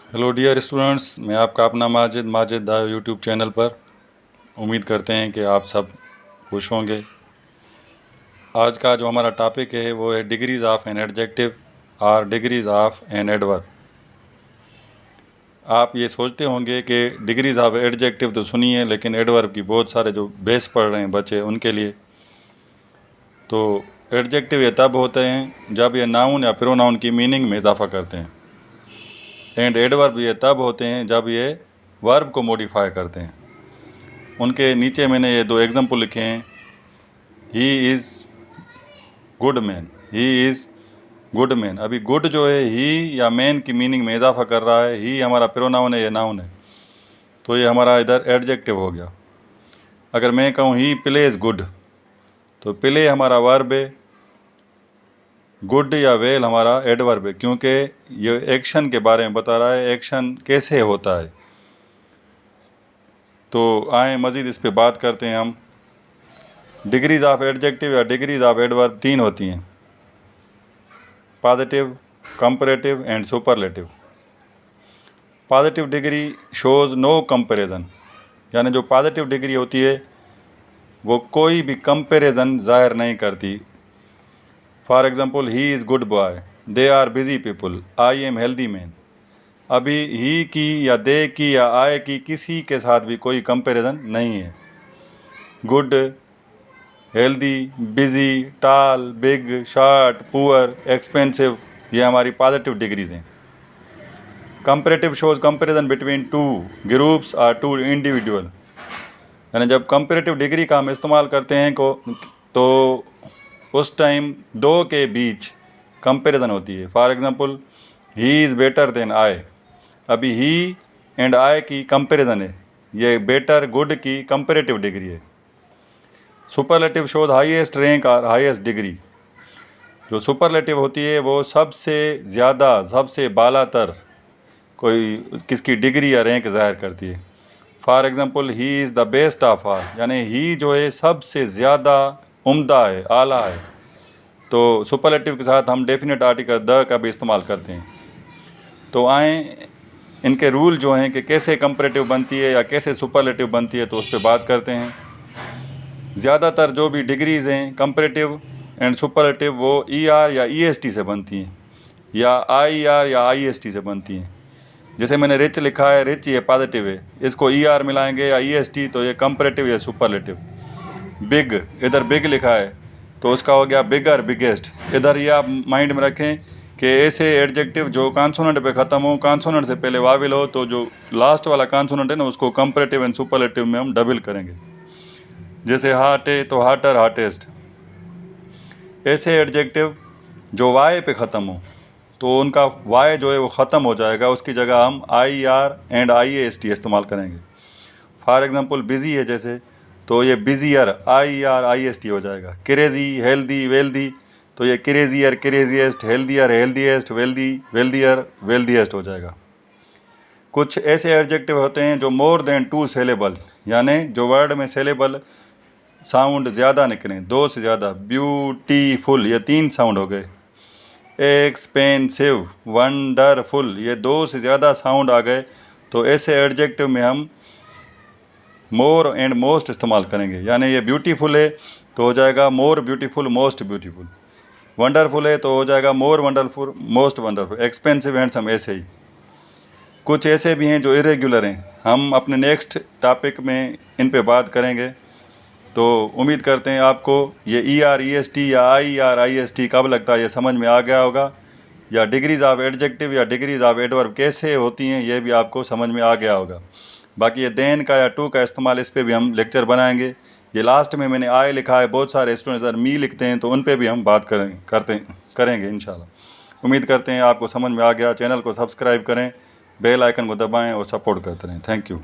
Hello dear students, मैं आपका अपना माजिद दा यूट्यूब चैनल पर। उम्मीद करते हैं कि आप सब खुश होंगे। आज का जो हमारा टॉपिक है वो है डिग्रीज़ ऑफ एन एडजेक्टिव और डिग्रीज़ ऑफ एन एडवर्ब। आप ये सोचते होंगे कि डिग्रीज़ ऑफ एडजेक्टिव तो सुनी है, लेकिन एडवर्ब की बहुत सारे जो बेस पढ़ रहे हैं बच्चे उनके लिए। तो एडजेक्टिव ये तब होते हैं जब ये नाउन या प्रोनाउन की मीनिंग में इजाफा करते हैं, एंड एडवर्ब ये तब होते हैं जब ये वर्ब को मॉडिफाई करते हैं। उनके नीचे मैंने ये दो एग्जांपल लिखे हैं। ही is good man, he is good man. अभी गुड जो है ही या मैन की मीनिंग में इजाफा कर रहा है। ही हमारा प्रोनाउन है, ये नाउन है, तो ये हमारा इधर एडजेक्टिव हो गया। अगर मैं कहूँ ही प्लेज गुड, तो प्ले हमारा वर्ब है, गुड या वेल हमारा एडवर्ब है, क्योंकि ये एक्शन के बारे में बता रहा है, एक्शन कैसे होता है। तो आए मज़ीद इस पे बात करते हैं हम। डिग्रीज़ ऑफ एडजेक्टिव या डिग्रीज़ ऑफ एडवर्ब तीन होती हैं: positive, comparative and superlative. Positive degree shows no comparison, यानी जो पॉजिटिव डिग्री होती है वो कोई भी कंपैरिजन ज़ाहिर नहीं करती। For example, he is good boy, they are busy people, I am healthy man. अभी ही की या दे की या आई की किसी के साथ भी कोई कंपैरिजन नहीं है। गुड, हेल्दी, बिजी, टाल, बिग, शॉर्ट, पुअर, एक्सपेंसिव, ये हमारी पॉजिटिव डिग्रीज हैं। Comparative shows comparison between two groups और टू इंडिविजुअल, यानी जब कंपैरेटिव डिग्री का हम इस्तेमाल करते हैं तो उस टाइम दो के बीच कंपैरिजन होती है। For example, he is better than I. अभी ही एंड आई की कंपैरिजन है, ये बेटर गुड की कंपैरेटिव डिग्री है। सुपरलेटिव शोज़ हाईएस्ट रैंक और हाईएस्ट डिग्री। जो सुपरलेटिव होती है वो सबसे ज़्यादा, सबसे बालातर कोई किसकी डिग्री या रैंक ज़ाहिर करती है। For example, he is the best of all, यानी ही जो है सबसे ज़्यादा उम्दा है, आला है। तो सुपरलेटिव के साथ हम डेफिनेट आर्टिकल द का भी इस्तेमाल करते हैं। तो आए इनके रूल जो हैं कि कैसे कंपैरेटिव बनती है या कैसे सुपरलेटिव बनती है, तो उस पर बात करते हैं। ज़्यादातर जो भी डिग्रीज़ हैं कंपैरेटिव एंड सुपरलेटिव वो ई आर या ई एस टी से बनती हैं, या आई आर या आई एस टी से बनती हैं। जैसे मैंने रिच लिखा है, रिच ये पॉजिटिव है, इसको ई आर मिलाएंगे या ई एस टी तो ये कंपैरेटिव या सुपरलेटिव। बिग, इधर बिग लिखा है तो उसका हो गया बिगर, बिगेस्ट। इधर ये आप माइंड में रखें कि ऐसे एडजेक्टिव जो कॉन्सोनेंट पे ख़त्म हो, कॉन्सोनेंट से पहले वाविल हो, तो जो लास्ट वाला कॉन्सोनेंट है ना उसको कंपैरेटिव एंड सुपरलेटिव में हम डबल करेंगे। जैसे हार्ट है तो हार्टर, हार्टेस्ट। ऐसे एडजेक्टिव जो वाई पे ख़त्म हो तो उनका वाई जो है वो ख़त्म हो जाएगा, उसकी जगह हम I R and I A S T इस्तेमाल करेंगे। फॉर एग्ज़ाम्पल, बिज़ी है जैसे, तो ये busier, I R I S T हो जाएगा। क्रेज़ी, हेल्दी, वेल्दी, तो ये crazier, craziest, healthier, healthiest, wealthy, wealthier, wealthiest हो जाएगा। कुछ ऐसे एडजेक्टिव होते हैं जो मोर देन टू सिलेबल, यानी जो वर्ड में सिलेबल साउंड ज़्यादा निकलें, दो से ज़्यादा। ब्यूटीफुल, ये तीन साउंड हो गए। एक्सपेंसिव, वंडरफुल, ये दो से ज़्यादा साउंड आ गए, तो ऐसे एडजेक्टिव में हम मोर एंड मोस्ट इस्तेमाल करेंगे। यानी ये ब्यूटीफुल है तो हो जाएगा more beautiful, most beautiful. Wonderful है तो हो जाएगा more wonderful, most wonderful. Expensive, handsome, ऐसे ही। कुछ ऐसे भी हैं जो इरेगुलर हैं, हम अपने नेक्स्ट टॉपिक में इन पे बात करेंगे। तो उम्मीद करते हैं आपको ये E R E S T या I R I S T कब लगता है ये समझ में आ गया होगा, या डिग्रीज़ ऑफ एडजेक्टिव या डिग्रीज़ ऑफ एडवर्ब कैसे होती हैं ये भी आपको समझ में आ गया होगा। बाकी ये देन का या टू का इस्तेमाल, इस पर भी हम लेक्चर बनाएंगे। ये लास्ट में मैंने आई लिखा है, बहुत सारे स्टूडेंट्स अगर मी लिखते हैं तो उन पे भी हम बात करेंगे इंशाल्लाह। उम्मीद करते हैं आपको समझ में आ गया। चैनल को सब्सक्राइब करें, बेल आइकन को दबाएं और सपोर्ट करते रहें। Thank you.